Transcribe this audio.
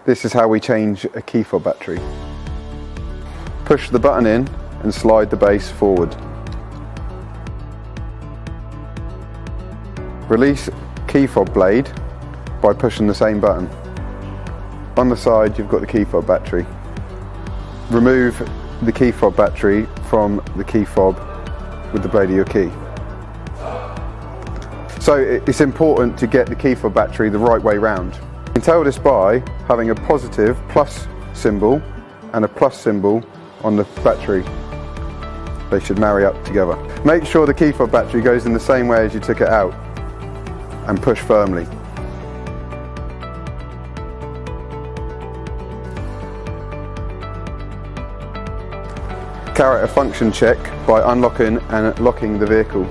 This is how we change a key fob battery. Push the button in and slide the base forward. Release key fob blade by pushing the same button. On the side you've got the key fob battery. Remove the key fob battery from the key fob with the blade of your key. So it's important to get the key fob battery the right way round. You can tell this by having a positive plus symbol and a plus symbol on the battery. They should marry up together. Make sure the key fob battery goes in the same way as you took it out and push firmly. Carry out a function check by unlocking and locking the vehicle.